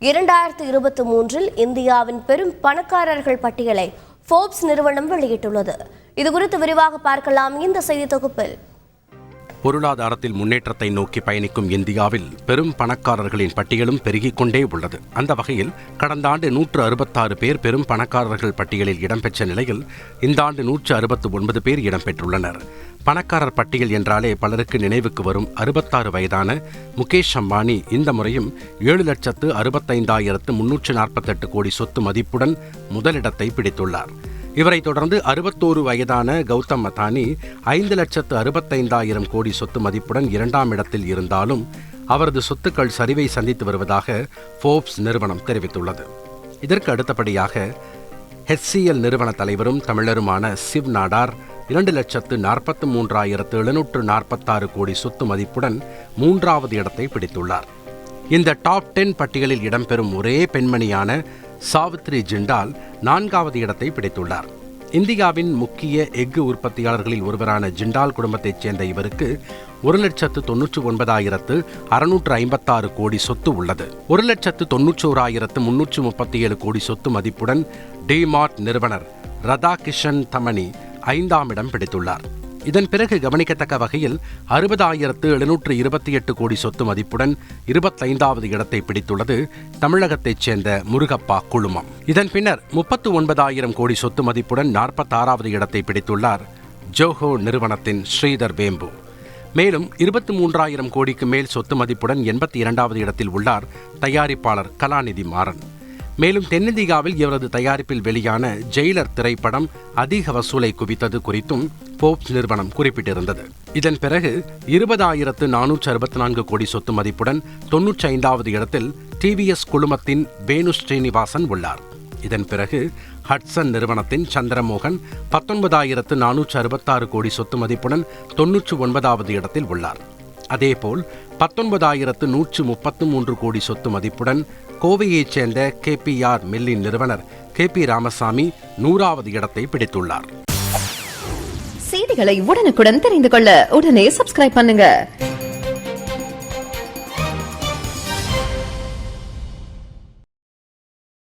2023 இந்தியாவின் பெரும் பணக்காரர்கள் பட்டியலை ஃபோர்ப்ஸ் நிறுவனம் வெளியிட்டுள்ளது. இதுகுறித்து விரிவாக பார்க்கலாம் இந்த செய்தி தொகுப்பில். பொருளாதாரத்தில் முன்னேற்றத்தை நோக்கி பயணிக்கும் இந்தியாவில் பெரும் பணக்காரர்களின் பட்டியலும் பெருகிக் கொண்டே உள்ளது. அந்த வகையில் கடந்த ஆண்டு 166 பேர் பெரும் பணக்காரர்கள் பட்டியலில் இடம்பெற்ற நிலையில் இந்த ஆண்டு 169 பேர் இடம்பெற்றுள்ளனர். பணக்காரர் பட்டியல் என்றாலே பலருக்கு நினைவுக்கு வரும் 66 வயதான முகேஷ் அம்பானி இந்த முறையும் 7,65,348 கோடி சொத்து மதிப்புடன் முதலிடத்தை பிடித்துள்ளார். இவரை தொடர்ந்து 61 வயதான கௌதம் அதானி 5,65,000 கோடி சொத்து மதிப்புடன் 2ஆம் இடத்தில் இருந்தாலும் அவரது சொத்துக்கள் சரிவை சந்தித்து வருவதாக ஃபோர்ப்ஸ் நிறுவனம் தெரிவித்துள்ளது. இதற்கு அடுத்தபடியாக HCL நிறுவன தலைவரும் தமிழருமான சிவ் நாடார் 2,43,746 கோடி சொத்து மதிப்புடன் 3ஆவது இடத்தை பிடித்துள்ளார். இந்த டாப் 10 பட்டியலில் இடம்பெறும் ஒரே பெண்மணியான சாவித்ரி ஜிண்டால் 4ஆவது இடத்தை பிடித்துள்ளார். இந்தியாவின் முக்கிய எஃகு உற்பத்தியாளர்களில் ஒருவரான ஜிண்டால் குடும்பத்தைச் சேர்ந்த இவருக்கு 1,99,656 கோடி சொத்து உள்ளது. 1,91,337 கோடி சொத்து மதிப்புடன் டிமார்ட் நிறுவனர் ரதாகிஷன் தமனி 5ஆம் இடம் பிடித்துள்ளார். இதன் பிறகு கவனிக்கத்தக்க வகையில் 60,728 கோடி சொத்து மதிப்புடன் 25ஆவது இடத்தை பிடித்துள்ளது தமிழகத்தைச் சேர்ந்த முருகப்பா குழுமம். இதன் பின்னர் 39,000 கோடி சொத்து மதிப்புடன் 46ஆவது இடத்தை பிடித்துள்ளார் ஜோஹோ நிறுவனத்தின் ஸ்ரீதர் வேம்பு. மேலும் 23,000 கோடிக்கு மேல் சொத்து மதிப்புடன் 82ஆவது இடத்தில் உள்ளார் தயாரிப்பாளர் கலாநிதி மாறன். மேலும் தென்னிந்தியாவில் இவரது தயாரிப்பில் வெளியான ஜெயிலர் திரைப்படம் அதிக வசூலை குவித்தது குறித்தும் ஃபோர்ப்ஸ் நிறுவனம் குறிப்பிட்டிருந்தது. இதன் பிறகு 20,464 கோடி சொத்து மதிப்புடன் 95ஆவது இடத்தில் டிவிஎஸ் குழுமத்தின் வேணு ஸ்ரீனிவாசன் உள்ளார். இதன் பிறகு ஹட்சன் நிறுவனத்தின் சந்திரமோகன் 19,466 கோடி சொத்து மதிப்புடன் 99ஆவது இடத்தில் உள்ளார். அதேபோல் 19,133 கோடி சொத்து மதிப்புடன் கோவையைச் சேர்ந்த KPR மில்லின் நிறுவனர் KP ராமசாமி 100ஆவது இடத்தை பிடித்துள்ளார். செய்திகளை உடனுக்குடன் தெரிந்து கொள்ள உடனே சப்ஸ்கிரைப் பண்ணுங்க.